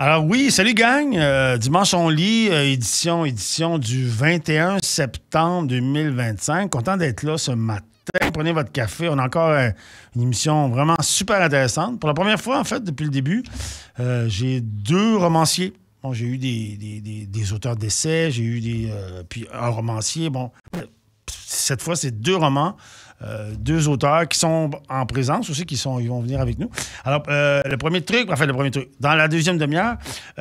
Alors oui, salut gang. Dimanche on lit, édition du 21 septembre 2025. Content d'être là ce matin. Prenez votre café. On a encore une émission vraiment super intéressante. Pour la première fois, en fait, depuis le début, j'ai deux romanciers. Bon, j'ai eu des auteurs d'essais, j'ai eu puis un romancier. Bon, cette fois, c'est deux romans. Deux auteurs qui sont en présence aussi, ils vont venir avec nous. Alors, le premier truc, dans la deuxième demi-heure,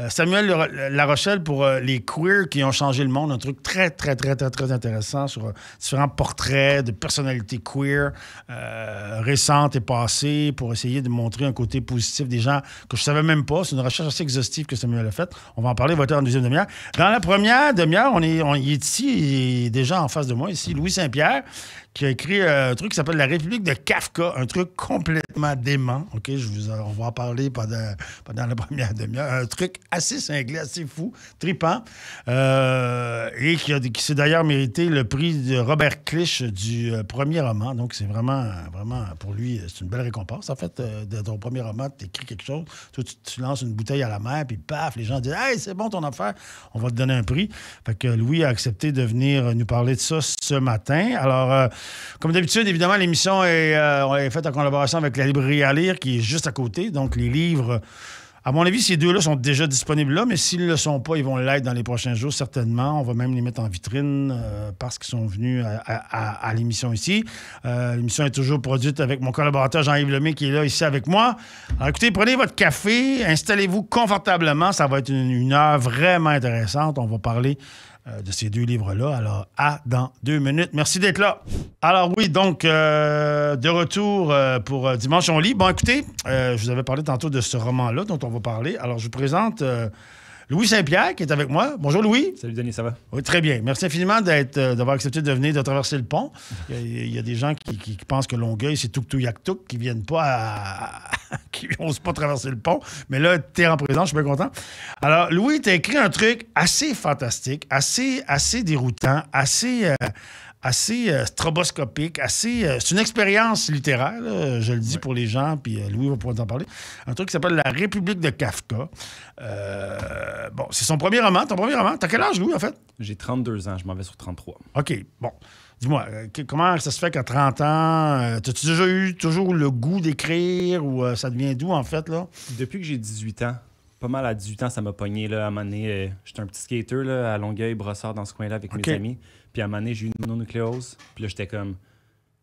Samuel Larochelle pour les queers qui ont changé le monde, un truc très, très, très, très, très intéressant sur différents portraits de personnalités queer récentes et passées pour essayer de montrer un côté positif des gens que je savais même pas. C'est une recherche assez exhaustive que Samuel a faite. On va en parler, votre en deuxième demi-heure. Dans la première demi-heure, il est ici, il est déjà en face de moi, ici, Louis Saint-Pierre, qui a écrit un truc qui s'appelle La République de Kafka, un truc complètement dément. OK, on va en parler pendant la première demi-heure. Un truc assez cinglé, assez fou, trippant, et qui s'est d'ailleurs mérité le prix de Robert Clich du premier roman. Donc, c'est vraiment, vraiment, pour lui, c'est une belle récompense. En fait, de ton premier roman, tu écris quelque chose, toi, tu lances une bouteille à la mer, puis paf, les gens disent « Hey, c'est bon ton affaire, on va te donner un prix ». Fait que Louis a accepté de venir nous parler de ça ce matin. Alors, comme d'habitude, évidemment, l'émission est faite en collaboration avec la librairie à lire qui est juste à côté. Donc, les livres, à mon avis, ces deux-là sont déjà disponibles là, mais s'ils ne le sont pas, ils vont l'être dans les prochains jours, certainement. On va même les mettre en vitrine parce qu'ils sont venus à l'émission ici. L'émission est toujours produite avec mon collaborateur Jean-Yves Lemay qui est là, ici avec moi. Alors, écoutez, prenez votre café, installez-vous confortablement. Ça va être une heure vraiment intéressante. On va parler de ces deux livres-là. Alors, dans 2 minutes. Merci d'être là. Alors oui, donc, de retour pour Dimanche on lit. Bon, écoutez, je vous avais parlé tantôt de ce roman-là dont on va parler. Alors, je vous présente Louis Saint-Pierre qui est avec moi. Bonjour Louis. Salut Denis, ça va? Oui, très bien. Merci infiniment d'avoir accepté de venir, de traverser le pont. Il y a des gens qui pensent que Longueuil, c'est Tuktouyaktuk, qui viennent pas qui n'osent pas traverser le pont. Mais là, tu es en présence, je suis bien content. Alors, Louis, tu as écrit un truc assez fantastique, assez déroutant, assez stroboscopique, c'est une expérience littéraire, là, je le dis pour les gens, puis Louis va pouvoir en parler. Un truc qui s'appelle La République de Kafka. Bon, c'est son premier roman, ton premier roman. T'as quel âge, Louis, en fait? J'ai 32 ans, je m'en vais sur 33. OK, bon. Dis-moi, comment ça se fait qu'à 30 ans, t'as-tu déjà eu toujours le goût d'écrire ou ça devient d'où, en fait, là? Depuis que j'ai 18 ans, pas mal à 18 ans, ça m'a pogné, là, à un moment donné. J'étais un petit skater, là, à Longueuil, Brossard, dans ce coin-là, avec mes amis. Puis à un moment donné, j'ai eu une mononucléose. Puis là, j'étais comme,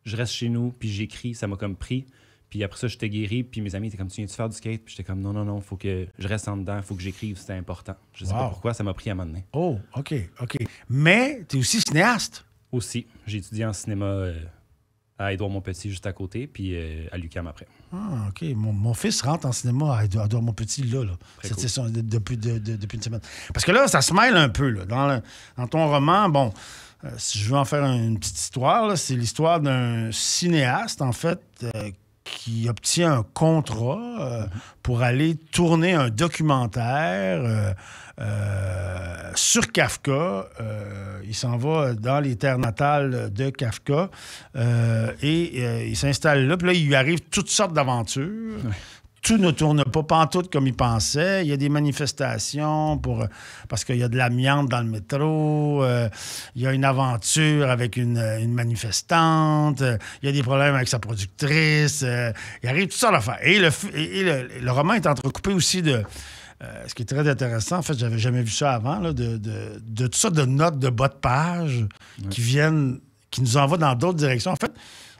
je reste chez nous, puis j'écris, ça m'a comme pris. Puis après ça, j'étais guéri, puis mes amis étaient comme, tu viens-tu faire du skate? Puis j'étais comme, non, faut que je reste en dedans, faut que j'écrive, c'était important. Je sais pas pourquoi, ça m'a pris à un moment donné. Oh, OK. Mais t'es aussi cinéaste. Aussi, j'ai étudié en cinéma à Édouard-Montpetit, juste à côté, puis à l'UQAM après. Ah, OK. Mon fils rentre en cinéma à Édouard-Montpetit, là. Très cool. Depuis une semaine. Parce que là, ça se mêle un peu, là. Dans ton roman, bon, si je veux en faire une petite histoire, là, c'est l'histoire d'un cinéaste, en fait, qui obtient un contrat pour aller tourner un documentaire sur Kafka. Il s'en va dans les terres natales de Kafka et il s'installe là. Puis là, il lui arrive toutes sortes d'aventures. Ouais. Tout ne tourne pas pantoute comme il pensait. Il y a des manifestations parce qu'il y a de l'amiante dans le métro. Il y a une aventure avec une manifestante. Il y a des problèmes avec sa productrice. Il arrive toutes sortes d'affaires. Et le roman est entrecoupé aussi de... ce qui est très intéressant, en fait, j'avais jamais vu ça avant, là, de toutes sortes de notes de bas de page qui nous envoient dans d'autres directions. En fait,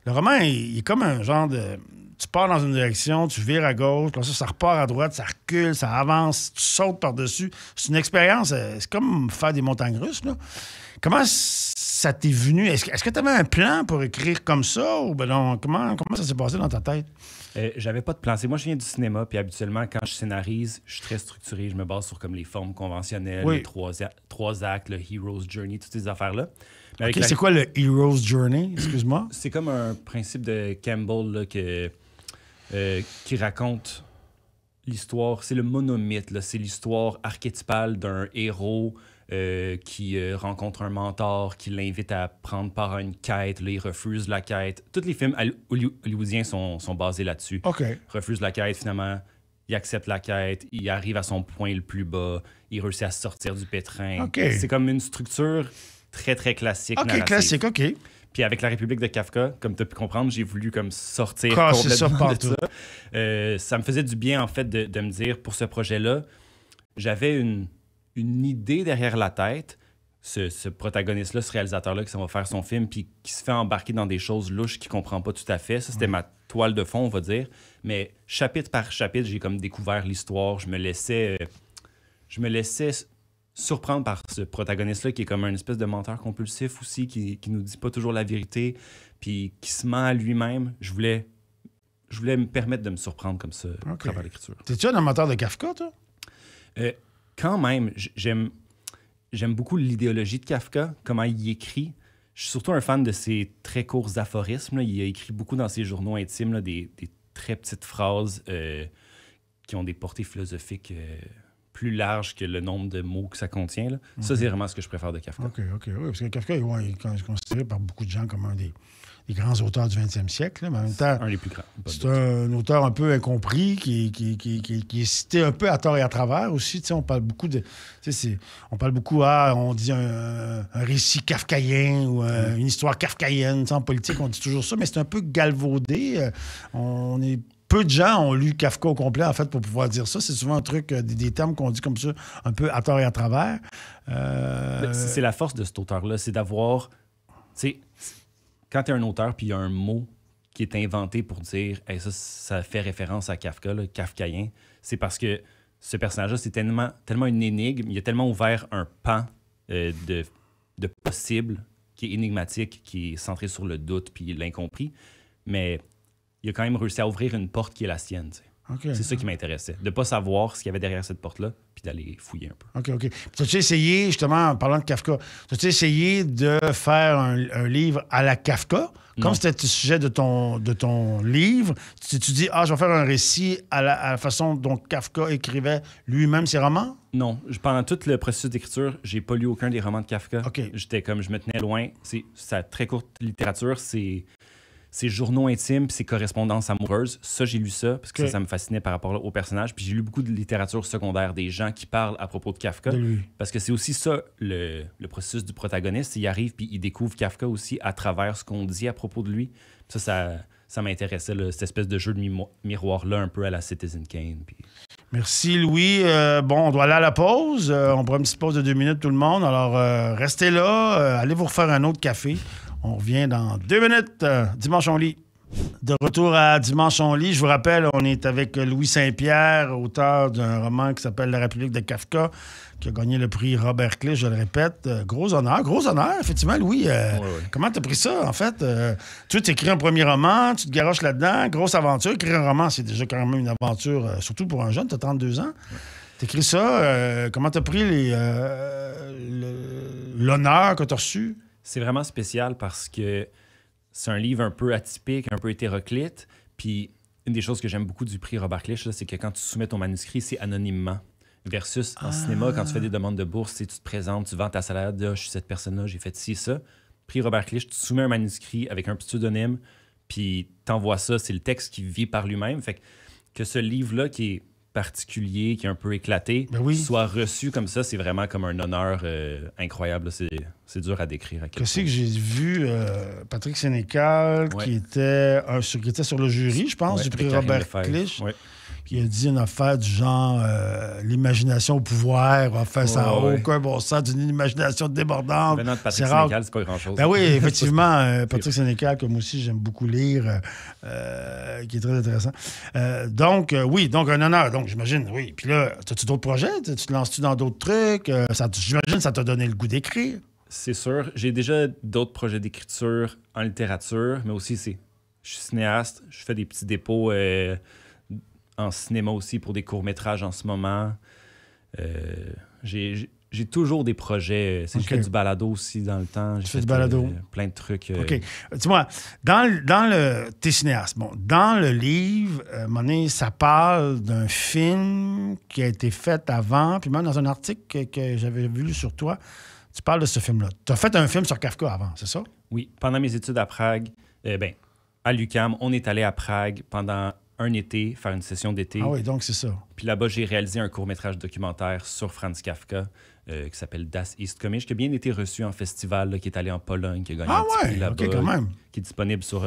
le roman, il est comme un genre de... Tu pars dans une direction, tu vires à gauche, puis ça repart à droite, ça recule, ça avance, tu sautes par-dessus. C'est une expérience, c'est comme faire des montagnes russes, là. Comment ça t'est venu? Est-ce que tu avais un plan pour écrire comme ça? Ou ben non, comment ça s'est passé dans ta tête? J'avais pas de plan. C'est moi, je viens du cinéma, puis habituellement, quand je scénarise, je suis très structuré. Je me base sur comme les formes conventionnelles, les trois actes, le Hero's Journey, toutes ces affaires-là. Mais OK, c'est quoi le Hero's Journey? Excuse-moi. C'est comme un principe de Campbell là, qui raconte l'histoire. C'est le monomythe, là. C'est l'histoire archétypale d'un héros qui rencontre un mentor, qui l'invite à prendre part à une quête. Là, il refuse la quête. Tous les films hollywoodiens sont basés là-dessus. OK. Refuse la quête, finalement. il accepte la quête, il arrive à son point le plus bas, il réussit à sortir du pétrin. OK. C'est comme une structure très, très classique. OK, narrative. classique, OK. Puis avec La République de Kafka, comme tu as pu comprendre, j'ai voulu comme sortir Casser ça complètement de partout. ça. Ça me faisait du bien, en fait, de me dire, pour ce projet-là, j'avais une idée derrière la tête. Ce protagoniste-là, ce réalisateur-là, qui s'en va faire son film, puis qui se fait embarquer dans des choses louches qu'il comprend pas tout à fait. Ça, c'était ma toile de fond, on va dire. Mais chapitre par chapitre, j'ai comme découvert l'histoire. Je me laissais surprendre par ce protagoniste-là, qui est comme un espèce de menteur compulsif aussi, qui nous dit pas toujours la vérité, puis qui se ment à lui-même. Je voulais me permettre de me surprendre comme ça à travers l'écriture. T'es-tu un amateur de Kafka, toi? Quand même, j'aime beaucoup l'idéologie de Kafka, comment il écrit. Je suis surtout un fan de ses très courts aphorismes. Là. Il a écrit beaucoup dans ses journaux intimes, là, des très petites phrases qui ont des portées philosophiques plus larges que le nombre de mots que ça contient. Là. Ça, c'est vraiment ce que je préfère de Kafka. OK. Oui, parce que Kafka il est considéré par beaucoup de gens comme un des grands auteurs du 20e siècle. Là, mais en même temps, un des plus grands. C'est un auteur un peu incompris qui est cité un peu à tort et à travers aussi. On parle beaucoup on dit un récit kafkaïen ou une histoire kafkaïenne. En politique, on dit toujours ça, mais c'est un peu galvaudé. Peu de gens ont lu Kafka au complet, en fait, pour pouvoir dire ça. C'est souvent un truc, des termes qu'on dit comme ça, un peu à tort et à travers. C'est la force de cet auteur-là, c'est d'avoir... Quand tu es un auteur puis il y a un mot qui est inventé pour dire hey, ça fait référence à Kafka, là, kafkaïen, c'est parce que ce personnage-là, c'est tellement une énigme, il a tellement ouvert un pan de possible qui est énigmatique, qui est centré sur le doute puis l'incompris, mais il a quand même réussi à ouvrir une porte qui est la sienne. Okay. C'est ça qui m'intéressait, de ne pas savoir ce qu'il y avait derrière cette porte-là puis d'aller fouiller un peu. OK. As-tu essayé, justement, en parlant de Kafka, as-tu essayé de faire un livre à la Kafka? Comme c'était le sujet de ton livre, tu dis, je vais faire un récit à la façon dont Kafka écrivait lui-même ses romans? Non. Pendant tout le processus d'écriture, j'ai pas lu aucun des romans de Kafka. Okay. Je me tenais loin. C'est sa très courte littérature, ses journaux intimes, ses correspondances amoureuses. Ça, j'ai lu ça parce que ça me fascinait par rapport au personnage. Puis j'ai lu beaucoup de littérature secondaire, des gens qui parlent à propos de Kafka. De lui. Parce que c'est aussi ça, le processus du protagoniste. Il arrive puis il découvre Kafka aussi à travers ce qu'on dit à propos de lui. Ça m'intéressait, là, cette espèce de jeu de miroir-là, un peu à la Citizen Kane. Puis... Merci, Louis. On doit aller à la pause. On prend une petite pause de 2 minutes, tout le monde. Alors, restez là. Allez vous refaire un autre café. On revient dans 2 minutes. Dimanche on lit. De retour à Dimanche on lit. Je vous rappelle, on est avec Louis Saint-Pierre, auteur d'un roman qui s'appelle La République de Kafka, qui a gagné le prix Robert Clich, je le répète. Gros honneur, effectivement, Louis. Comment t'as pris ça, en fait? Tu écris un premier roman, tu te garoches là-dedans, grosse aventure. Écrire un roman, c'est déjà quand même une aventure, surtout pour un jeune, t'as 32 ans. T'écris ça, comment t'as pris l'honneur que t'as reçu? C'est vraiment spécial parce que c'est un livre un peu atypique, un peu hétéroclite. Puis une des choses que j'aime beaucoup du prix Robert Clich, c'est que quand tu soumets ton manuscrit, c'est anonymement. Versus en cinéma, quand tu fais des demandes de bourse, tu te présentes, tu vends ta salade, je suis cette personne-là, j'ai fait ci, ça. Prix Robert Clich, tu soumets un manuscrit avec un pseudonyme, puis t'envoies ça, c'est le texte qui vit par lui-même. Fait que ce livre-là, qui est particulier, qui est un peu éclaté, soit reçu comme ça, c'est vraiment comme un honneur incroyable. C'est dur à décrire. Qu'est-ce que j'ai vu Patrick Sénécal, qui était sur le jury, je pense, du prix Robert Clich, qui a dit une affaire du genre l'imagination au pouvoir, enfin, ça n'a aucun bon sens, d'une imagination débordante. Venant de Patrick Sénécal, c'est pas grand-chose. Ben oui, effectivement, Patrick Sénécal, que moi aussi j'aime beaucoup lire, qui est très intéressant. Donc un honneur. Donc, j'imagine, oui. Puis là, as-tu d'autres projets? Tu te lances-tu dans d'autres trucs? J'imagine que ça t'a donné le goût d'écrire. C'est sûr. J'ai déjà d'autres projets d'écriture en littérature, mais aussi, je suis cinéaste. Je fais des petits dépôts en cinéma aussi pour des courts-métrages en ce moment. J'ai toujours des projets. Je fais du balado aussi dans le temps. J'ai fait du balado. Plein de trucs. OK. Dis-moi, t'es cinéaste. Bon, dans le livre, ça parle d'un film qui a été fait avant, puis même dans un article que j'avais vu sur toi, tu parles de ce film-là. Tu as fait un film sur Kafka avant, c'est ça? Oui. Pendant mes études à Prague, à l'UQAM, on est allé à Prague pendant un été, faire une session d'été. Ah oui, donc c'est ça. Puis là-bas, j'ai réalisé un court-métrage documentaire sur Franz Kafka qui s'appelle Das ist Komisch, qui a bien été reçu en festival, là, qui est allé en Pologne, qui a gagné un petit prix là-bas, quand même. qui est disponible sur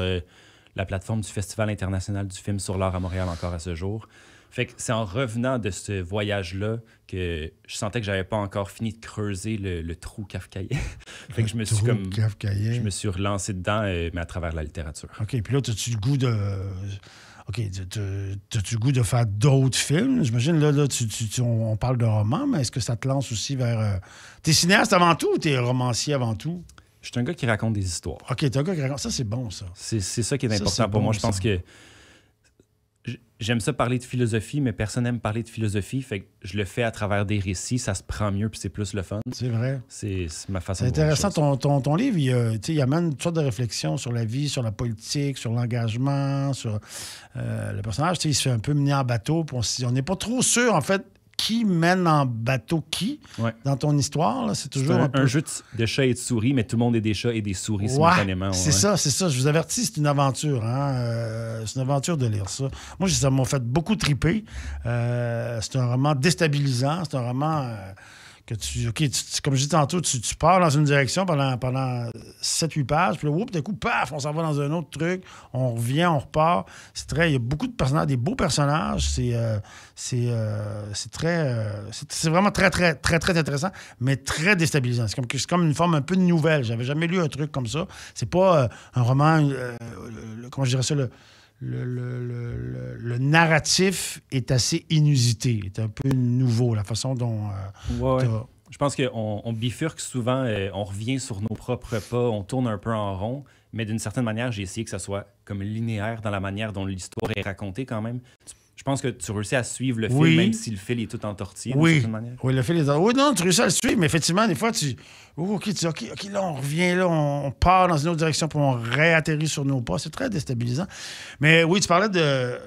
la plateforme du Festival international du film sur l'art à Montréal encore à ce jour. Fait que c'est en revenant de ce voyage-là que je sentais que j'avais pas encore fini de creuser le trou kafkaïen. Fait que je me suis relancé dedans, mais à travers la littérature. OK, puis là, as-tu le goût de... OK, as-tu le goût de faire d'autres films? J'imagine, là on parle de romans, mais est-ce que ça te lance aussi vers... T'es cinéaste avant tout ou t'es romancier avant tout? Je suis un gars qui raconte des histoires. OK, t'es un gars qui raconte... Ça, c'est bon, ça. C'est ça qui est important pour moi. Je pense que j'aime ça parler de philosophie, mais personne n'aime parler de philosophie. Fait que je le fais à travers des récits, ça se prend mieux, puis c'est plus le fun. C'est vrai. C'est ma façon de voir. C'est intéressant. Ton livre, il amène toutes sortes de réflexions sur la vie, sur la politique, sur l'engagement, sur le personnage. Il se fait un peu mener en bateau. On n'est pas trop sûr, en fait, qui mène en bateau qui dans ton histoire. Là. C'est toujours un jeu de chat et de souris, mais tout le monde est des chats et des souris simultanément. C'est ça. Je vous avertis, c'est une aventure. Hein? C'est une aventure de lire ça. Moi, ça m'a fait beaucoup triper. C'est un roman déstabilisant. C'est un roman... que comme je dis tantôt, tu pars dans une direction pendant 7-8 pages, puis là, d'un coup, paf, on s'en va dans un autre truc, on revient, on repart. Il y a beaucoup de personnages, des beaux personnages. C'est vraiment très, très, très, très intéressant, mais très déstabilisant. C'est comme une forme un peu de nouvelle. J'avais jamais lu un truc comme ça. C'est pas un roman, comment je dirais ça, le narratif est assez inusité, est un peu nouveau, la façon dont... Je pense qu'on bifurque souvent, on revient sur nos propres pas, on tourne un peu en rond, mais d'une certaine manière, j'ai essayé que ça soit comme linéaire dans la manière dont l'histoire est racontée quand même. Je pense que tu réussis à suivre le fil, même si le fil est tout entortillé, d'une certaine manière. Oui, le fil est entortillé. Oui, non, tu réussis à le suivre, mais effectivement, des fois, OK, là, on revient, là, on part dans une autre direction, puis on réatterrit sur nos pas. C'est très déstabilisant. Mais oui, tu parlais de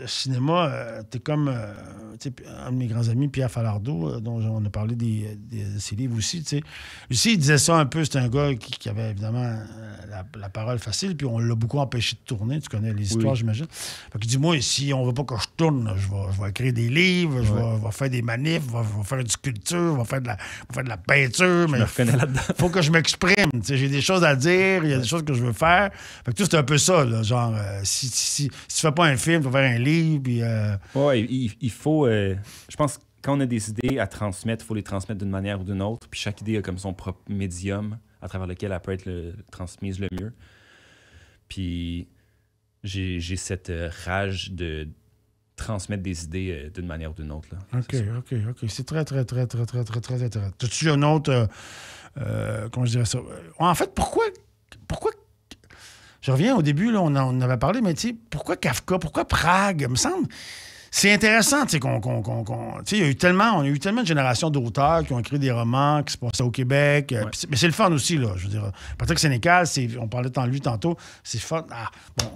cinéma. T'es comme un de mes grands amis, Pierre Falardeau, dont on a parlé de ses livres aussi. Lui aussi, il disait ça un peu. C'est un gars qui avait évidemment la parole facile, puis on l'a beaucoup empêché de tourner. Tu connais les histoires, j'imagine. Fait qu'il dit, moi, si on veut pas que je tourne, là, je vais écrire des livres, je vais faire des manifs, je vais faire du sculpture, je vais faire de la peinture. Je me reconnais là-dedans. Faut que je m'exprime. J'ai des choses à dire, il y a des choses que je veux faire. Fait que tout, c'est un peu ça, là, genre, si tu fais pas un film, tu vas faire un livre, puis... il faut... je pense que quand on a des idées à transmettre, il faut les transmettre d'une manière ou d'une autre. Puis chaque idée a comme son propre médium à travers lequel elle peut être transmise le mieux. Puis j'ai cette rage de transmettre des idées d'une manière ou d'une autre. Là. OK. C'est très, très, très, très, très, très, très intéressant. As-tu un autre... comment je dirais ça? En fait, pourquoi... Je reviens au début, là, on en avait parlé, mais tu sais, pourquoi Kafka? Pourquoi Prague? Il me semble... C'est intéressant, tu sais, on a eu tellement de générations d'auteurs qui ont écrit des romans, qui se passaient au Québec. Mais c'est le fun aussi, là. Je veux dire, Patrick Sénécal, on parlait de lui tantôt, c'est fun.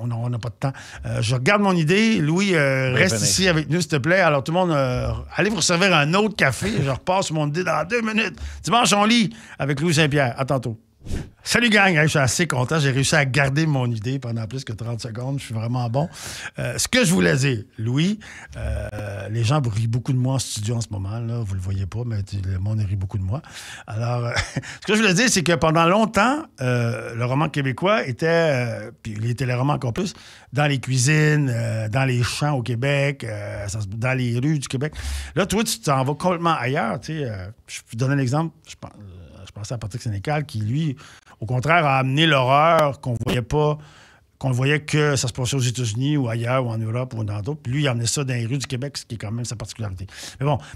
On n'a pas de temps. Je regarde mon idée. Louis, reste ici avec nous, s'il te plaît. Alors, tout le monde, allez vous servir un autre café. Je repasse mon idée dans 2 minutes. Dimanche, on lit avec Louis Saint-Pierre. À tantôt. Salut gang, je suis assez content. J'ai réussi à garder mon idée pendant plus que 30 secondes. Je suis vraiment bon. Ce que je voulais dire, Louis, les gens rient beaucoup de moi en studio en ce moment. Là. Vous le voyez pas, mais le monde rit beaucoup de moi. Alors, ce que je voulais dire, c'est que pendant longtemps, le roman québécois était, puis les téléromans encore plus, dans les cuisines, dans les champs au Québec, dans les rues du Québec. Là, toi, tu t'en vas complètement ailleurs. Je vais donner un exemple. Je pensais à Patrick Sénécal qui, lui, au contraire, a amené l'horreur qu'on voyait que ça se passait aux États-Unis ou ailleurs ou en Europe ou dans d'autres. Puis lui, il a amené ça dans les rues du Québec, ce qui est quand même sa particularité.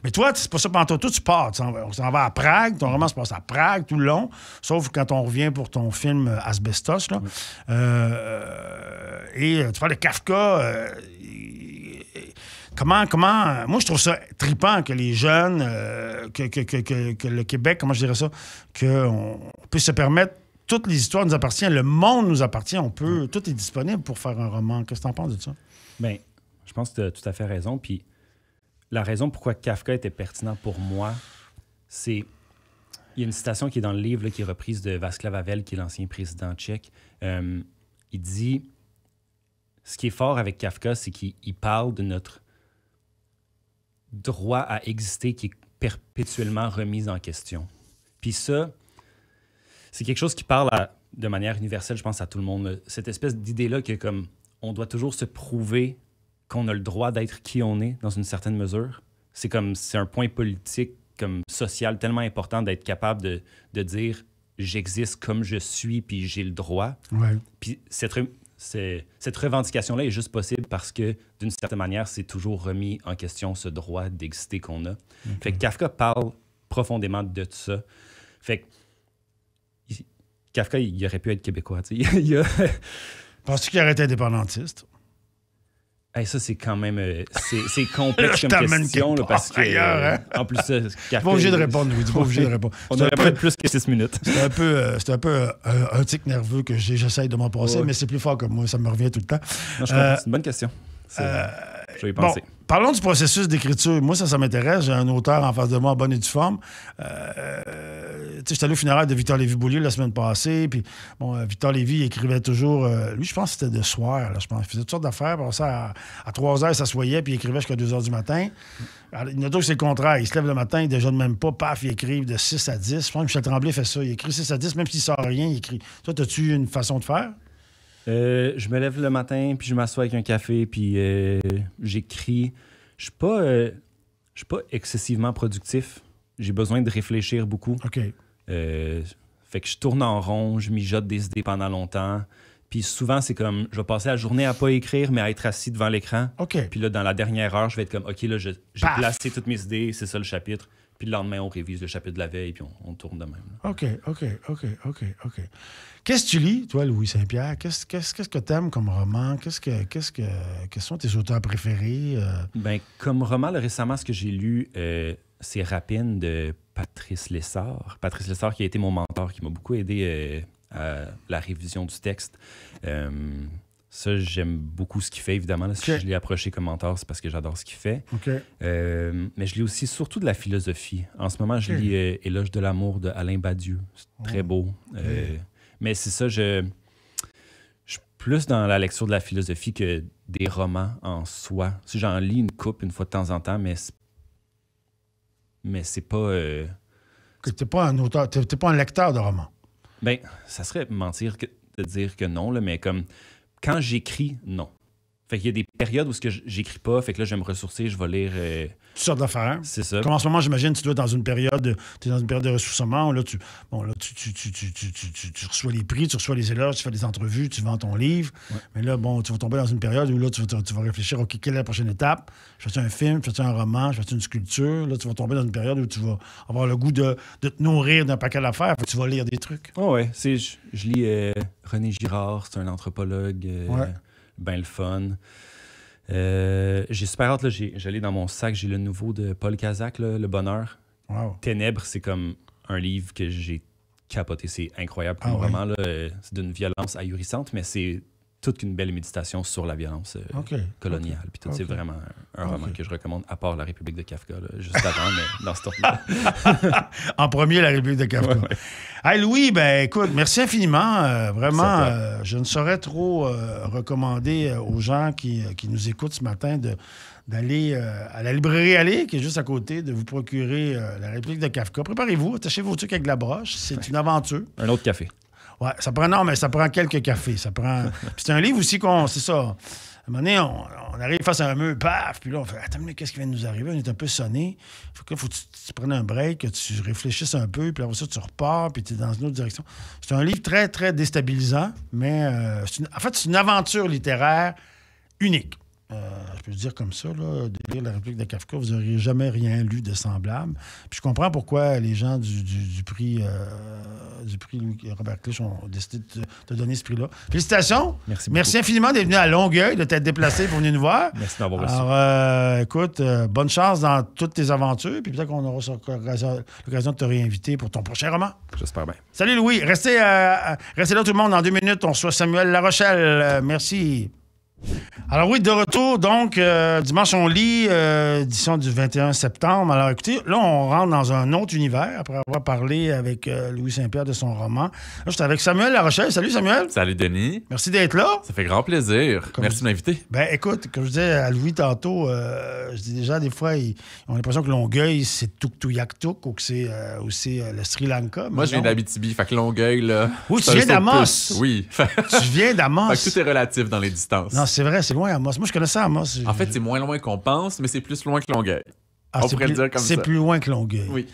Mais toi, c'est pas ça pendant toi, tu pars. On s'en va à Prague. Ton roman se passe à Prague tout le long, sauf quand on revient pour ton film Asbestos. Là. Et tu parles de Kafka. Comment... Moi, je trouve ça trippant que les jeunes, que le Québec, comment je dirais ça, qu'on puisse se permettre, toutes les histoires nous appartiennent, le monde nous appartient, tout est disponible pour faire un roman. Qu'est-ce que tu en penses de ça? Bien, je pense que tu as tout à fait raison. Puis la raison pourquoi Kafka était pertinent pour moi, c'est... Il y a une citation qui est dans le livre, là, qui est reprise de Václav Havel, qui est l'ancien président tchèque. Il dit... ce qui est fort avec Kafka, c'est qu'il parle de notre droit à exister qui est perpétuellement remis en question. Puis ça, c'est quelque chose qui parle de manière universelle, je pense, à tout le monde. Cette espèce d'idée-là que comme on doit toujours se prouver qu'on a le droit d'être qui on est dans une certaine mesure. C'est un point politique, comme social, tellement important d'être capable de dire j'existe comme je suis, puis j'ai le droit. Ouais. Puis cette revendication-là est juste possible parce que, d'une certaine manière, c'est toujours remis en question ce droit d'exister qu'on a. Okay. Fait que Kafka parle profondément de tout ça. Fait que Kafka, il aurait pu être québécois. Penses-tu qu'il aurait été indépendantiste? Hey, ça, c'est quand même... c'est complexe comme question, là, parce que... Ailleurs, hein? En plus, Kafka... Tu pas obligé de répondre, Louis. Tu pas obligé de répondre. On aurait pas plus que 6 minutes. C'est un peu un tic nerveux que j'essaye de m'en passer, mais c'est plus fort que moi. Ça me revient tout le temps. Non, je comprends. C'est une bonne question. Je vais y penser. Bon, parlons du processus d'écriture. Moi, ça m'intéresse. J'ai un auteur en face de moi en bonne et due forme. J'étais allé au funérailles de Victor Lévy-Beaulieu la semaine passée. Puis, bon, Victor Lévy il écrivait toujours... lui, je pense que c'était de soir. Là, je pense. Il faisait toutes sortes d'affaires. Pour ça, à 3 heures, il s'assoyait puis il écrivait jusqu'à 2 heures du matin. Alors, il y en a d'autres, c'est le contraire. Il se lève le matin, il ne déjeune même pas. Paf, il écrive de 6 à 10. Je pense que Michel Tremblay fait ça. Il écrit 6 à 10, même s'il ne sort rien, il écrit. Toi, as-tu une façon de faire? Je me lève le matin, puis je m'assois avec un café, puis j'écris. Je suis pas excessivement productif. J'ai besoin de réfléchir beaucoup. OK. Fait que je tourne en rond, je mijote des idées pendant longtemps. Puis souvent, c'est comme, je vais passer la journée à pas écrire, mais à être assis devant l'écran. OK. Puis là, dans la dernière heure, je vais être comme, OK, là, j'ai placé toutes mes idées, c'est ça le chapitre. Puis le lendemain, on révise le chapitre de la veille, puis on tourne de même. Là. OK. Qu'est-ce que tu lis, toi, Louis Saint-Pierre? Qu'est-ce que tu aimes comme roman? Quels sont tes auteurs préférés? Ben, comme roman, là, récemment, ce que j'ai lu, c'est Rapine de Patrice Lessard. Patrice Lessard qui a été mon mentor, qui m'a beaucoup aidé à la révision du texte. Ça, j'aime beaucoup ce qu'il fait, évidemment. Là, si je l'ai approché comme mentor, c'est parce que j'adore ce qu'il fait. Okay. Mais je lis aussi surtout de la philosophie. En ce moment, je lis Éloge de l'amour de Alain Badiou. C'est très beau. Mais c'est ça, je suis plus dans la lecture de la philosophie que des romans en soi. Si j'en lis une couple une fois de temps en temps, mais c'est pas... T'es pas un auteur, t'es pas un lecteur de romans. Ben, ça serait mentir de dire que non, là, mais comme... Quand j'écris, non. Fait qu'il y a des périodes où j'écris pas, fait que là, je vais me ressourcer, je vais lire... Toutes sortes d'affaires. C'est ça. Comme en ce moment, j'imagine, tu dois être dans une période de ressourcement où là, tu reçois les prix, tu reçois les éloges, tu fais des entrevues, tu vends ton livre. Ouais. Mais là, bon, tu vas tomber dans une période où là, tu vas réfléchir, OK, quelle est la prochaine étape? Je fais-tu un film? Je fais-tu un roman? Je fais-tu une sculpture? Là, tu vas tomber dans une période où tu vas avoir le goût de te nourrir d'un paquet d'affaires. Tu vas lire des trucs. Oh ouais. Je lis René Girard, c'est un anthropologue. Ben le fun. J'ai super hâte, là, j'allais dans mon sac, j'ai le nouveau de Paul Kazak, là, Le Bonheur. Wow. Ténèbres, c'est comme un livre que j'ai capoté. C'est incroyable comme roman. Là. C'est d'une violence ahurissante, mais c'est toute une belle méditation sur la violence coloniale. Puis tout, c'est vraiment un roman que je recommande, à part La République de Kafka, là, juste avant, mais dans ce temps-là. En premier, La République de Kafka. Ouais. Hey Louis, ben écoute, merci infiniment. Vraiment, je ne saurais trop recommander aux gens qui nous écoutent ce matin d'aller à la librairie Allée, qui est juste à côté, de vous procurer La République de Kafka. Préparez-vous, attachez vos trucs avec de la broche. C'est une aventure. Un autre café. Ouais, ça prend quelques cafés. C'est un livre aussi c'est ça. À un moment donné, on arrive face à un mur, paf, puis là, on fait « Attends, mais qu'est-ce qui vient de nous arriver? » On est un peu sonné. Faut que tu prennes un break, que tu réfléchisses un peu, puis après ça, tu repars, puis tu es dans une autre direction. C'est un livre très, très déstabilisant, mais c'est une aventure littéraire unique. Je peux le dire comme ça, là, de lire La République de Kafka, vous n'auriez jamais rien lu de semblable. Puis je comprends pourquoi les gens du prix Robert Clich ont décidé de te donner ce prix-là. Félicitations. Merci infiniment d'être venu à Longueuil, de t'être déplacé pour venir nous voir. Merci d'avoir reçu. Alors, écoute, bonne chance dans toutes tes aventures, puis peut-être qu'on aura l'occasion de te réinviter pour ton prochain roman. J'espère bien. Salut Louis. Restez là tout le monde. Dans 2 minutes, on reçoit Samuel Larochelle. Merci. Alors oui, de retour, donc, Dimanche on lit, édition du 21 septembre. Alors écoutez, là, on rentre dans un autre univers, après avoir parlé avec Louis Saint-Pierre de son roman. Là, j'étais avec Samuel Larochelle. Salut Samuel. Salut Denis. Merci d'être là. Ça fait grand plaisir. Merci de m'inviter. Ben écoute, comme je disais à Louis tantôt, je dis déjà, des fois, on a l'impression que Longueuil, c'est Tuktoyaktuk ou que c'est aussi le Sri Lanka. Moi, je viens d'Abitibi, fait que Longueuil, là... Oui, tu viens d'Amos. Oui. Tu viens d'Amos. Fait que tout est relatif dans les distances. Non, c'est vrai, c'est loin Amos. Moi, je connaissais Amos. En fait, c'est moins loin qu'on pense, mais c'est plus loin que Longueuil. On pourrait le dire comme ça. C'est plus loin que Longueuil. Oui.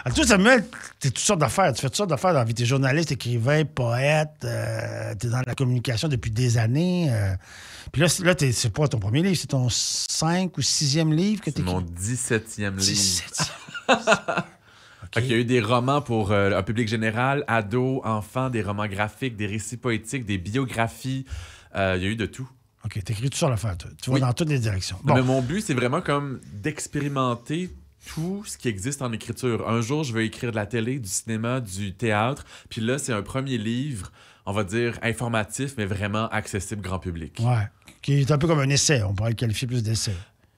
Alors, toi, Samuel, tu toutes sortes d'affaires. Tu fais toutes sortes d'affaires dans la vie. Tu es journaliste, écrivain, poète. Tu es dans la communication depuis des années. Puis là, c'est pas ton premier livre, c'est ton 5 ou 6e livre que tu écris. C'est mon 17e livre. 17e. Okay. Il y a eu des romans pour un public général, ados, enfants, des romans graphiques, des récits poétiques, des biographies. Il y a eu de tout. OK, t'écris tout sur l'affaire. Tu vas dans toutes les directions. Bon. Mais mon but, c'est vraiment comme d'expérimenter tout ce qui existe en écriture. Un jour, je veux écrire de la télé, du cinéma, du théâtre. Puis là, c'est un premier livre, on va dire, informatif, mais vraiment accessible grand public. Ouais, qui est un peu comme un essai. On pourrait le qualifier plus d'essai.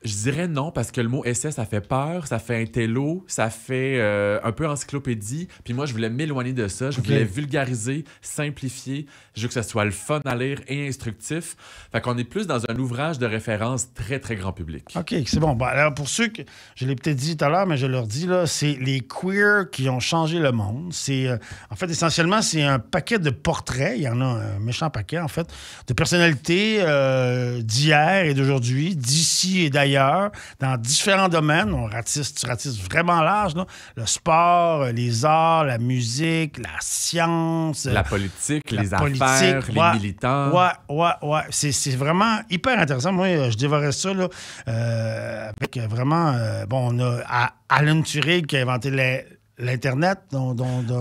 Je dirais non, parce que le mot essai, ça fait peur, ça fait intello, ça fait un peu encyclopédie. Puis moi, je voulais m'éloigner de ça. Je voulais vulgariser, simplifier. Je veux que ça soit le fun à lire et instructif. Fait qu'on est plus dans un ouvrage de référence très, très grand public. OK, c'est bon. Bon, alors, pour ceux que je l'ai peut-être dit tout à l'heure, mais je leur dis, là, c'est les queers qui ont changé le monde. C'est, en fait, essentiellement, c'est un paquet de portraits. Il y en a un méchant paquet, en fait, de personnalités d'hier et d'aujourd'hui, d'ici et d'ailleurs, dans différents domaines. Tu ratisses vraiment large, là. Le sport, les arts, la musique, la science. La politique, les affaires, les militants. Ouais. C'est vraiment hyper intéressant. Moi, je dévorais ça là, avec vraiment... on a Alan Turing qui a inventé l'Internet.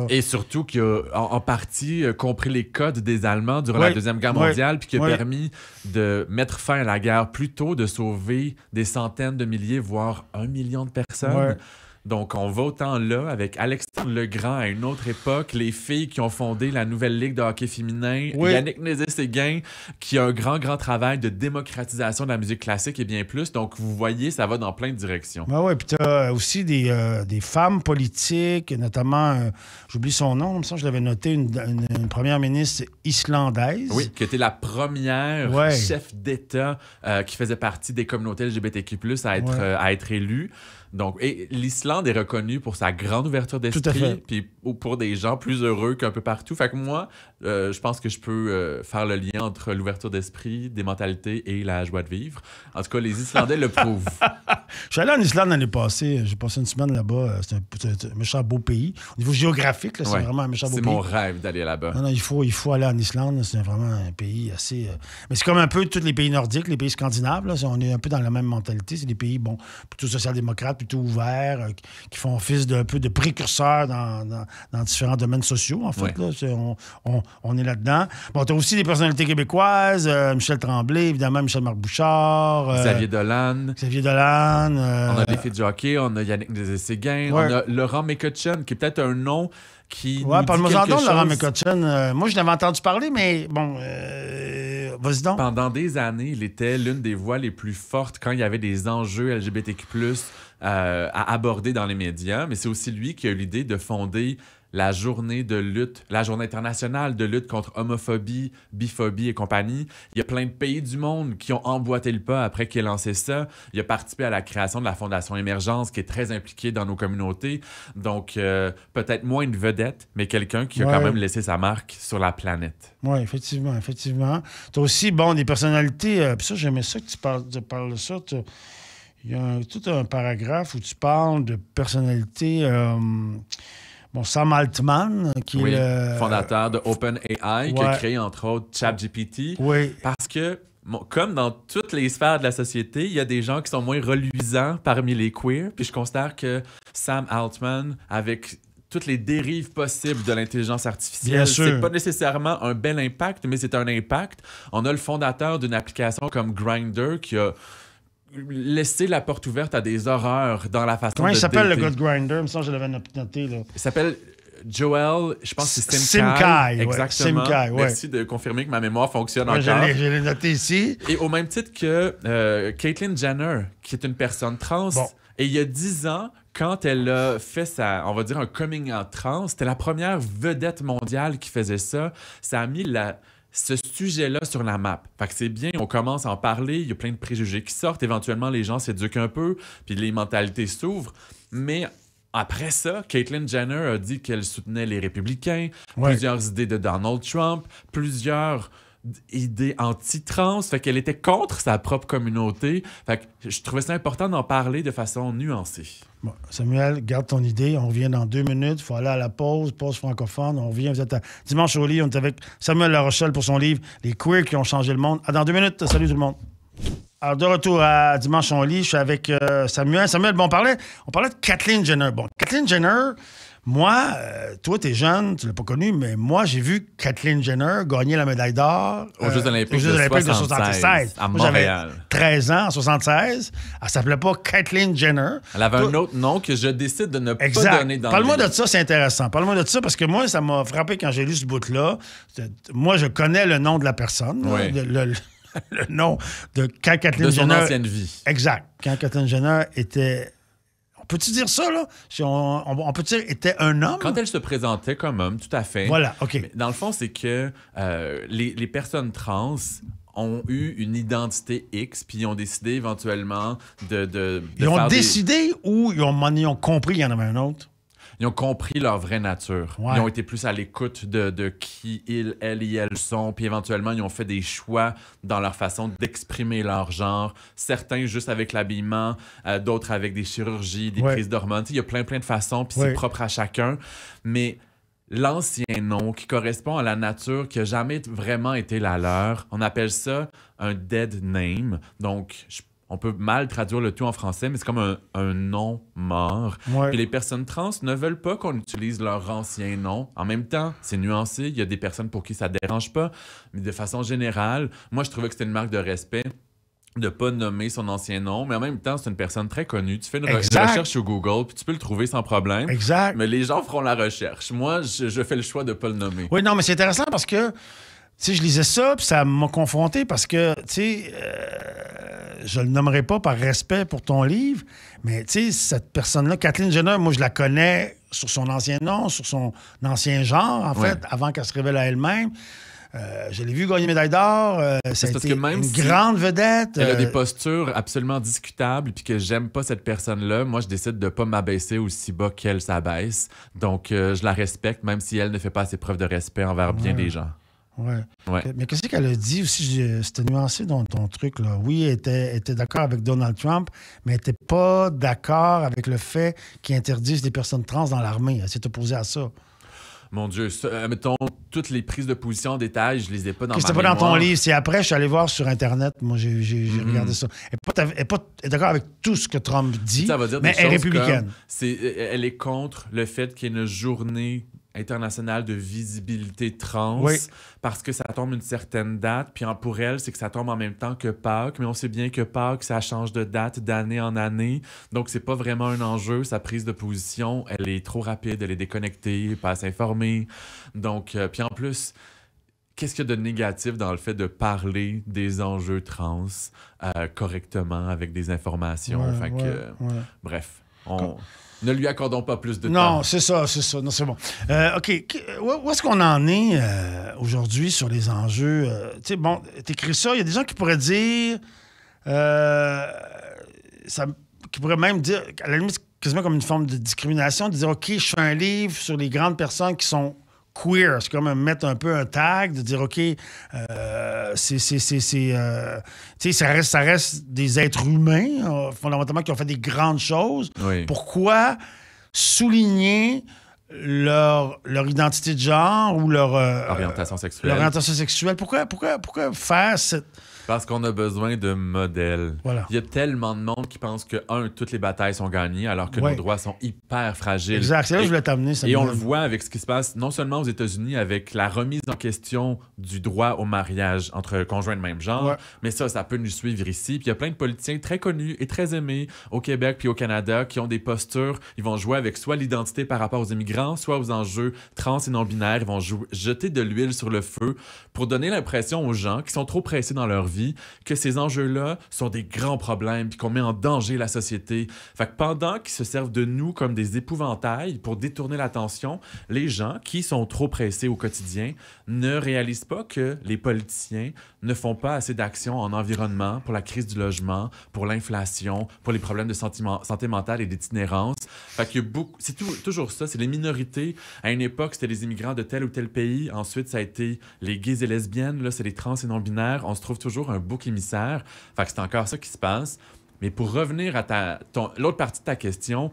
Et surtout qui a en partie compris les codes des Allemands durant la Deuxième Guerre mondiale, puis qui a permis de mettre fin à la guerre plus tôt, de sauver des centaines de milliers, voire 1 million de personnes. Ouais. Donc, on va autant là avec Alexandre Legrand à une autre époque, les filles qui ont fondé la nouvelle ligue de hockey féminin, Yannick Nézet-Séguin, qui a un grand travail de démocratisation de la musique classique et bien plus. Donc, vous voyez, ça va dans plein de directions. Oui, puis tu as aussi des femmes politiques, notamment, j'oublie son nom, ça, je l'avais noté, une première ministre islandaise. Oui, qui était la première chef d'État qui faisait partie des communautés LGBTQ+, à être élue. Donc, et l'Islande est reconnue pour sa grande ouverture d'esprit, puis pour des gens plus heureux qu'un peu partout. Fait que moi, je pense que je peux faire le lien entre l'ouverture d'esprit, des mentalités et la joie de vivre. En tout cas, les Islandais le prouvent. Je suis allé en Islande l'année passée. J'ai passé une semaine là-bas. C'est un méchant beau pays. Au niveau géographique, là, c'est vraiment un méchant beau pays. C'est mon rêve d'aller là-bas. Non, il faut aller en Islande. C'est vraiment un pays assez... Mais c'est comme un peu tous les pays nordiques, les pays scandinaves. Là. On est un peu dans la même mentalité. C'est des pays, plutôt social-démocrates, plutôt ouverts, qui font office d'un peu de précurseurs dans différents domaines sociaux, en fait. Là. On est là-dedans. Bon, tu as aussi des personnalités québécoises. Michel Tremblay, évidemment, Michel-Marc Bouchard. Xavier Dolan. On a les filles du hockey, on a Yannick Nézet-Séguin, on a Laurent McCutcheon, qui est peut-être un nom qui nous dit quelque chose. Laurent McCutcheon. Moi, je l'avais entendu parler, mais bon... vas-y donc. Pendant des années, il était l'une des voix les plus fortes quand il y avait des enjeux LGBTQ+, à aborder dans les médias. Mais c'est aussi lui qui a eu l'idée de fonder la journée de lutte, la journée internationale de lutte contre homophobie, biphobie et compagnie. Il y a plein de pays du monde qui ont emboîté le pas après qu'il ait lancé ça. Il a participé à la création de la Fondation Émergence, qui est très impliquée dans nos communautés. Donc, peut-être moins une vedette, mais quelqu'un qui a quand même laissé sa marque sur la planète. Oui, effectivement. Tu as aussi, des personnalités... Puis ça, j'aimais ça que tu parles de ça. Il y a tout un paragraphe où tu parles de personnalités... Sam Altman, qui est le fondateur de OpenAI, qui a créé, entre autres, ChatGPT. Oui. Parce que, comme dans toutes les sphères de la société, il y a des gens qui sont moins reluisants parmi les queers. Puis je considère que Sam Altman, avec toutes les dérives possibles de l'intelligence artificielle, c'est pas nécessairement un bel impact, mais c'est un impact. On a le fondateur d'une application comme Grindr qui a laisser la porte ouverte à des horreurs dans la façon de il s'appelle le gars de Grindr? Ça, je l'avais noté. Là. Il s'appelle Joel, je pense que c'est Simkai. Exactement. Simkai, ouais. Merci de confirmer que ma mémoire fonctionne Ouais, encore. je l'ai noté ici. Et au même titre que Caitlyn Jenner, qui est une personne trans. Bon. Et il y a 10 ans, quand elle a fait on va dire un coming out trans, c'était la première vedette mondiale qui faisait ça. Ça a mis ce sujet-là sur la map. Fait que c'est bien, on commence à en parler, il y a plein de préjugés qui sortent, éventuellement les gens s'éduquent un peu, puis les mentalités s'ouvrent, mais après ça, Caitlyn Jenner a dit qu'elle soutenait les républicains, plusieurs idées de Donald Trump, plusieurs idées anti-trans, fait qu'elle était contre sa propre communauté. Fait que je trouvais ça important d'en parler de façon nuancée. Bon, Samuel, garde ton idée. On revient dans 2 minutes. Il faut aller à la pause francophone. On revient. Vous êtes à Dimanche au lit. On est avec Samuel Larochelle pour son livre « Les queers qui ont changé le monde ». Dans 2 minutes. Salut tout le monde. Alors, de retour à Dimanche au lit, je suis avec Samuel. Samuel, bon, on parlait de Caitlyn Jenner. Bon, Caitlyn Jenner, moi, toi, t'es jeune, tu l'as pas connue, mais moi, j'ai vu Caitlyn Jenner gagner la médaille d'or aux Jeux Olympiques de 76 à moi, j'avais Montréal. 13 ans, en 76. Elle s'appelait pas Caitlyn Jenner. Elle avait un autre nom que je décide de ne pas donner dans Parle-moi le livre. de ça, c'est intéressant. Parle-moi de ça, parce que moi, ça m'a frappé quand j'ai lu ce bout-là. Moi, je connais le nom de la personne. Oui. Le nom de quand Caitlyn de son Jenner... ancienne vie. Exact. Quand Caitlyn Jenner était... On peut-tu dire ça, là? On peut dire était un homme? Quand elle se présentait comme homme, tout à fait. Voilà, OK. Mais dans le fond, c'est que les personnes trans ont eu une identité X, puis ils ont décidé éventuellement de Ils ont faire décidé ou ils ont compris qu'il y en avait un autre? Ils ont compris leur vraie nature. Ouais. Ils ont été plus à l'écoute de qui elles et elles sont. Puis éventuellement, ils ont fait des choix dans leur façon d'exprimer leur genre. Certains juste avec l'habillement, d'autres avec des chirurgies, des prises d'hormones. Il y a plein de façons, puis c'est propre à chacun. Mais l'ancien nom qui correspond à la nature qui n'a jamais vraiment été la leur, on appelle ça un dead name. Donc, on peut mal traduire le tout en français, mais c'est comme un nom mort. Ouais. Puis les personnes trans ne veulent pas qu'on utilise leur ancien nom. En même temps, c'est nuancé. Il y a des personnes pour qui ça ne dérange pas. Mais de façon générale, moi, je trouvais que c'était une marque de respect de ne pas nommer son ancien nom. Mais en même temps, c'est une personne très connue. Tu fais une recherche sur Google, puis tu peux le trouver sans problème. Exact. Mais les gens feront la recherche. Moi, je fais le choix de ne pas le nommer. Oui, non, mais c'est intéressant parce que, tu sais, je lisais ça, puis ça m'a confronté parce que, tu sais, je le nommerai pas par respect pour ton livre, mais, tu sais, cette personne-là, Caitlyn Jenner, moi, je la connais sur son ancien nom, sur son ancien genre, en fait, avant qu'elle se révèle à elle-même. Je l'ai vu gagner médaille d'or. Ça a été une grande vedette. Elle a des postures absolument discutables, puis que j'aime pas cette personne-là. Moi, je décide de pas m'abaisser aussi bas qu'elle s'abaisse. Donc, je la respecte, même si elle ne fait pas assez preuve de respect envers bien des gens. Ouais. Ouais. Mais qu'est-ce qu'elle a dit aussi? C'était nuancé dans ton truc, là. Oui, elle était d'accord avec Donald Trump, mais elle n'était pas d'accord avec le fait qu'il interdise les personnes trans dans l'armée. Elle s'est opposée à ça. Mon Dieu, mettons, toutes les prises de position en détail, je les ai pas dans ma C'était mémoire. pas dans ton livre. C'est après, je suis allé voir sur Internet. Moi, j'ai regardé ça. Elle n'est pas d'accord avec tout ce que Trump dit, ça va dire mais elle est républicaine. Elle est contre le fait qu'il y ait une journée internationale de visibilité trans parce que ça tombe une certaine date. Puis pour elle, c'est que ça tombe en même temps que Pâques. Mais on sait bien que Pâques, ça change de date d'année en année. Donc, c'est pas vraiment un enjeu. Sa prise de position, elle est trop rapide, elle est déconnectée, pas assez informée. Donc, puis en plus, qu'est-ce qu'il y a de négatif dans le fait de parler des enjeux trans correctement avec des informations? Bref, ne lui accordons pas plus de temps. Non, c'est ça. Non, c'est bon. OK. Où est-ce qu'on en est aujourd'hui sur les enjeux? Tu sais, bon, t'écris ça. Il y a des gens qui pourraient dire... qui pourraient même dire, à la limite, quasiment comme une forme de discrimination, de dire, OK, je fais un livre sur les grandes personnes qui sont queer. C'est comme mettre un peu un tag, de dire, OK, tu sais, ça reste des êtres humains, fondamentalement, qui ont fait des grandes choses. Oui. Pourquoi souligner leur identité de genre ou leur... orientation sexuelle. Leur orientation sexuelle. Pourquoi faire Parce qu'on a besoin de modèles. Voilà. Il y a tellement de monde qui pense que, toutes les batailles sont gagnées, alors que nos droits sont hyper fragiles. Exact. C'est là que je voulais t'amener. Et on le voit avec ce qui se passe, non seulement aux États-Unis, avec la remise en question du droit au mariage entre conjoints de même genre, mais ça peut nous suivre ici. Puis il y a plein de politiciens très connus et très aimés au Québec puis au Canada qui ont des postures. Ils vont jouer avec soit l'identité par rapport aux immigrants, soit aux enjeux trans et non-binaires. Ils vont jeter de l'huile sur le feu pour donner l'impression aux gens qui sont trop pressés dans leur vie que ces enjeux-là sont des grands problèmes puis qu'on met en danger la société. Fait que pendant qu'ils se servent de nous comme des épouvantails pour détourner l'attention, les gens qui sont trop pressés au quotidien ne réalisent pas que les politiciens ne font pas assez d'actions en environnement pour la crise du logement, pour l'inflation, pour les problèmes de santé mentale et d'itinérance. Fait qu'il y a c'est toujours ça, c'est les minorités. À une époque, c'était les immigrants de tel ou tel pays. Ensuite, ça a été les gays et lesbiennes. Là, c'est les trans et non-binaires. On se trouve toujours un bouc émissaire. Fait que c'est encore ça qui se passe. Mais pour revenir à l'autre partie de ta question,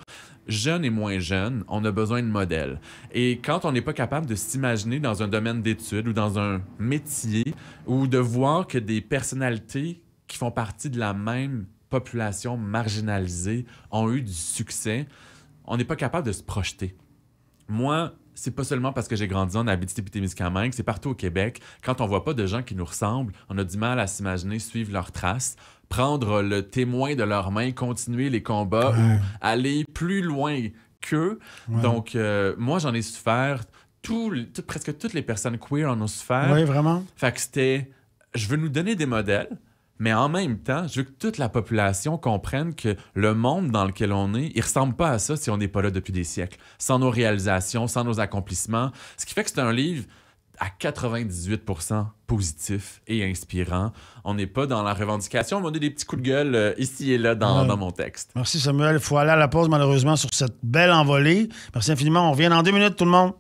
jeunes et moins jeunes, on a besoin de modèles. Et quand on n'est pas capable de s'imaginer dans un domaine d'études ou dans un métier ou de voir que des personnalités qui font partie de la même population marginalisée ont eu du succès, on n'est pas capable de se projeter. Moi, c'est pas seulement parce que j'ai grandi en Abitibi-Témiscamingue, c'est partout au Québec. Quand on voit pas de gens qui nous ressemblent, on a du mal à s'imaginer suivre leurs traces, prendre le témoin de leurs mains, continuer les combats ou aller plus loin qu'eux. Donc, moi, j'en ai souffert. Presque toutes les personnes queer en ont souffert. Oui, vraiment. Fait que c'était... Je veux nous donner des modèles, mais en même temps, je veux que toute la population comprenne que le monde dans lequel on est, il ressemble pas à ça si on n'est pas là depuis des siècles. Sans nos réalisations, sans nos accomplissements. Ce qui fait que c'est un livre à 98% positif et inspirant. On n'est pas dans la revendication, mais on a des petits coups de gueule ici et là dans mon texte. Merci Samuel. Il faut aller à la pause malheureusement sur cette belle envolée. Merci infiniment. On revient dans 2 minutes tout le monde.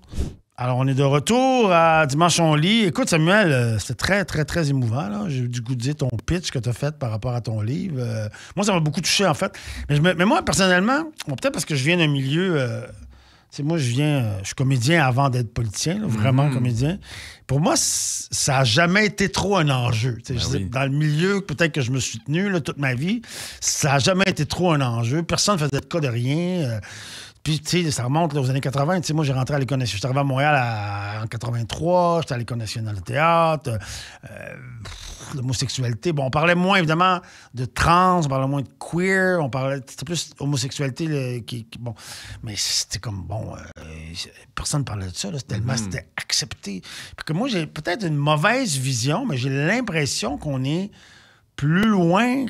Alors, on est de retour à Dimanche on lit. Écoute, Samuel, c'était très, très, très émouvant. Là. J'ai eu du goût de dire ton pitch que tu as fait par rapport à ton livre. Moi, ça m'a beaucoup touché, en fait. Mais moi, personnellement, peut-être parce que je viens d'un milieu... moi, je suis comédien avant d'être politicien, là, vraiment comédien. Pour moi, ça n'a jamais été trop un enjeu. Dans le milieu, peut-être que je me suis tenu là, toute ma vie, ça n'a jamais été trop un enjeu. Personne ne faisait de cas de rien. Puis, tu sais, ça remonte là, aux années 80. Tu sais, moi, j'ai rentré à l'École nationale. Je suis arrivé à Montréal en 83. J'étais à l'École nationale de théâtre. L'homosexualité. Bon, on parlait moins, évidemment, de trans. On parlait moins de queer. C'était plus homosexualité bon. Mais c'était comme, personne ne parlait de ça. Là. C'était accepté. Puis que moi, j'ai peut-être une mauvaise vision, mais j'ai l'impression qu'on est plus loin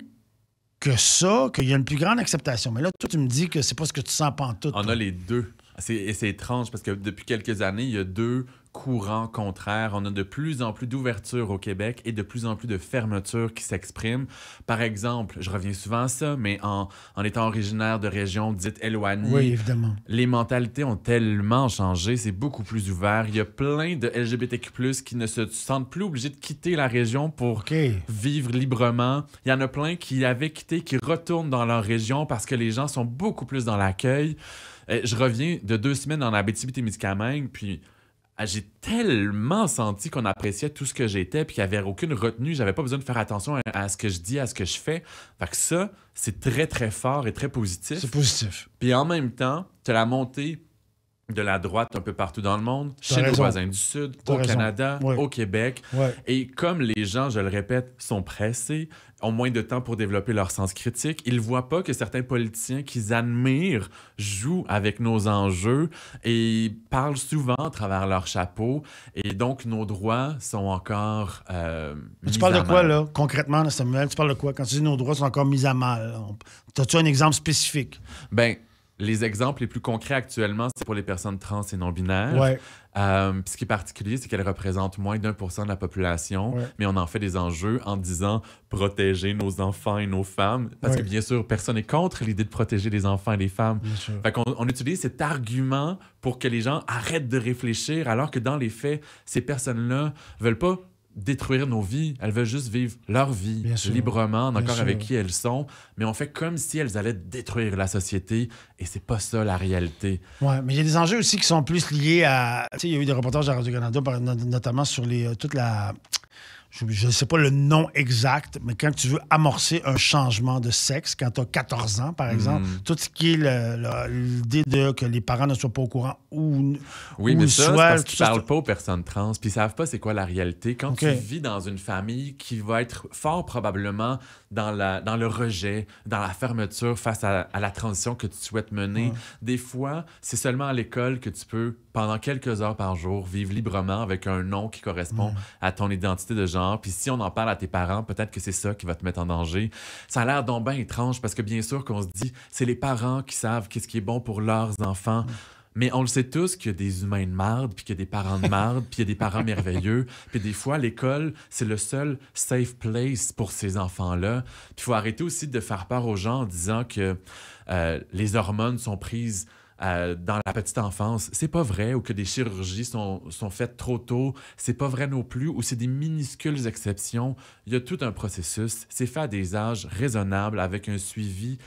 que ça, qu'il y a une plus grande acceptation. Mais là, toi, tu me dis que c'est pas ce que tu sens pantoute. On a les deux. C'est étrange parce que depuis quelques années, il y a deux courants contraires. On a de plus en plus d'ouverture au Québec et de plus en plus de fermeture qui s'expriment. Par exemple, je reviens souvent à ça, mais en étant originaire de régions dites éloignées, oui, évidemment, les mentalités ont tellement changé. C'est beaucoup plus ouvert. Il y a plein de LGBTQ+, qui ne se sentent plus obligés de quitter la région pour vivre librement. Il y en a plein qui avaient quitté, qui retournent dans leur région parce que les gens sont beaucoup plus dans l'accueil. Je reviens de 2 semaines en Abitibi-Témiscamingue, puis j'ai tellement senti qu'on appréciait tout ce que j'étais, puis qu'il n'y avait aucune retenue. J'avais pas besoin de faire attention à ce que je dis, à ce que je fais. Fait que ça, c'est très, très fort et très positif. C'est positif. Puis en même temps, tu as la montée de la droite un peu partout dans le monde, chez nos voisins du Sud, au Canada, au Québec. Ouais. Et comme les gens, je le répète, sont pressés, ont moins de temps pour développer leur sens critique, ils ne voient pas que certains politiciens qu'ils admirent jouent avec nos enjeux et parlent souvent à travers leur chapeau. Et donc, nos droits sont encore mis tu parles à de quoi, mal. là, concrètement, Samuel? Tu parles de quoi? Quand tu dis nos droits sont encore mis à mal, as-tu un exemple spécifique? Ben, les exemples les plus concrets actuellement, c'est pour les personnes trans et non-binaires. Ouais. Puis ce qui est particulier, c'est qu'elles représentent moins d'1% de la population, mais on en fait des enjeux en disant protéger nos enfants et nos femmes. Parce que bien sûr, personne n'est contre l'idée de protéger les enfants et les femmes. Fait qu'on utilise cet argument pour que les gens arrêtent de réfléchir, alors que dans les faits, ces personnes-là veulent pas détruire nos vies. Elles veulent juste vivre leur vie librement, en accord avec qui elles sont. Mais on fait comme si elles allaient détruire la société et c'est pas ça la réalité. Oui, mais il y a des enjeux aussi qui sont plus liés à... Tu sais, il y a eu des reportages à Radio-Canada, notamment sur toute la... je ne sais pas le nom exact, mais quand tu veux amorcer un changement de sexe, quand tu as 14 ans, par exemple, tout ce qui est l'idée de que les parents ne soient pas au courant où oui, où mais ils ça, soient, c'est parce tout qu'ils ça, parlent pas aux personnes trans, puis ils savent pas c'est quoi la réalité. Quand OK. tu vis dans une famille qui va être fort probablement dans le rejet, dans la fermeture face à la transition que tu souhaites mener, des fois, c'est seulement à l'école que tu peux, pendant quelques heures par jour, vivre librement avec un nom qui correspond à ton identité de genre. Puis si on en parle à tes parents, peut-être que c'est ça qui va te mettre en danger. Ça a l'air donc bien étrange parce que bien sûr qu'on se dit, c'est les parents qui savent qu'est-ce qui est bon pour leurs enfants. Mais on le sait tous qu'il y a des humains de marde, puis qu'il y a des parents de marde, puis il y a des parents merveilleux. Puis des fois, l'école, c'est le seul safe place pour ces enfants-là. Puis il faut arrêter aussi de faire peur aux gens en disant que les hormones sont prises dans la petite enfance. C'est pas vrai, ou que des chirurgies sont faites trop tôt. C'est pas vrai non plus, ou c'est des minuscules exceptions. Il y a tout un processus. C'est fait à des âges raisonnables, avec un suivi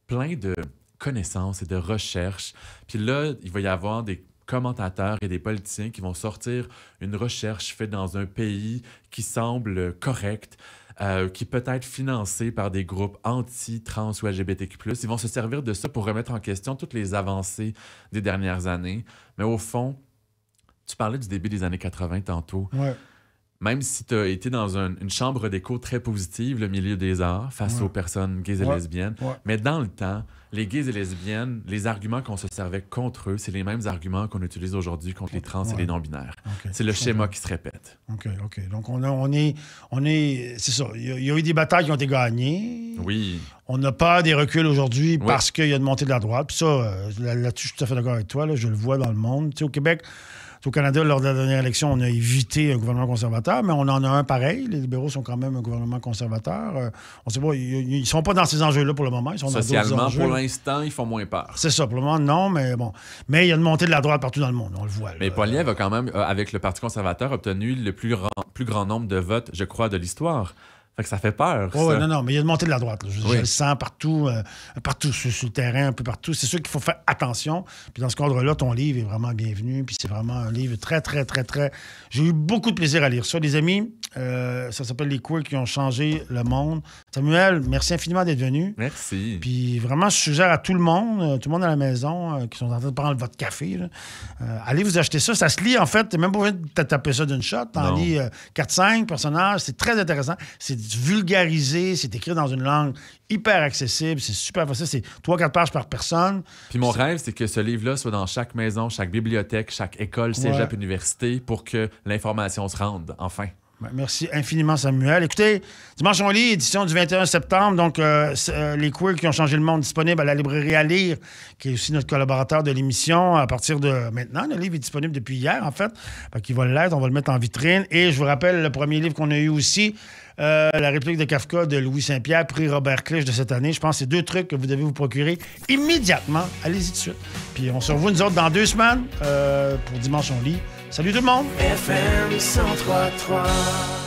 plein de connaissances et de recherches. Puis là, il va y avoir des commentateurs et des politiciens qui vont sortir une recherche faite dans un pays qui semble correct, qui peut être financé par des groupes anti-trans ou LGBTQ+. Ils vont se servir de ça pour remettre en question toutes les avancées des dernières années. Mais au fond, tu parlais du début des années 80 tantôt. Ouais. Même si tu as été dans une chambre d'écho très positive, le milieu des arts, face aux personnes gays et lesbiennes, mais dans le temps, les gays et lesbiennes, les arguments qu'on se servait contre eux, c'est les mêmes arguments qu'on utilise aujourd'hui contre les trans et les non-binaires. Okay. C'est le schéma qui se répète. OK. Donc, on est c'est ça. Il y a eu des batailles qui ont été gagnées. Oui. On n'a pas des reculs aujourd'hui parce qu'il y a une montée de la droite. Puis ça, là-dessus, je suis tout à fait d'accord avec toi. Là, je le vois dans le monde. Tu sais, au Québec, au Canada, lors de la dernière élection, on a évité un gouvernement conservateur, mais on en a un pareil. Les libéraux sont quand même un gouvernement conservateur. On sait pas, ils sont pas dans ces enjeux-là pour le moment. Ils sont socialement, dans d'autres enjeux. Pour l'instant, ils font moins peur. C'est ça. Pour le moment, non, mais bon. Mais il y a une montée de la droite partout dans le monde. On le voit. Là. Mais Poilievre a quand même, avec le Parti conservateur, obtenu le plus grand nombre de votes, je crois, de l'histoire. Fait que ça fait peur. Oui, non, mais il y a une montée de la droite. Je le sens partout sur le terrain, un peu partout. C'est sûr qu'il faut faire attention. Puis dans ce cadre-là, ton livre est vraiment bienvenu. Puis c'est vraiment un livre très, très, très, très... J'ai eu beaucoup de plaisir à lire ça. Les amis, ça s'appelle « Les queers qui ont changé le monde ». Samuel, merci infiniment d'être venu. Merci. Puis vraiment, je suggère à tout le monde à la maison, qui sont en train de prendre votre café, là, allez vous acheter ça. Ça se lit, en fait. T'es même pas obligé de taper ça d'une shot. T'en lis 4-5 personnages. C'est très intéressant. C'est vulgarisé. C'est écrit dans une langue hyper accessible. C'est super facile. C'est 3-4 pages par personne. Puis mon rêve, c'est que ce livre-là soit dans chaque maison, chaque bibliothèque, chaque école, cégep, université, pour que l'information se rende, enfin. Merci infiniment, Samuel. Écoutez, Dimanche on lit, édition du 21 septembre. Donc, les queers qui ont changé le monde, disponible à la librairie à lire, qui est aussi notre collaborateur de l'émission à partir de maintenant. Le livre est disponible depuis hier, en fait. Fait qu'il va l'être. On va le mettre en vitrine. Et je vous rappelle le premier livre qu'on a eu aussi, La réplique de Kafka de Louis Saint-Pierre, prix Robert Clich de cette année. Je pense que c'est 2 trucs que vous devez vous procurer immédiatement. Allez-y tout de suite. Puis on se revoit, nous autres, dans 2 semaines pour Dimanche on lit. Salut tout le monde! FM 103.3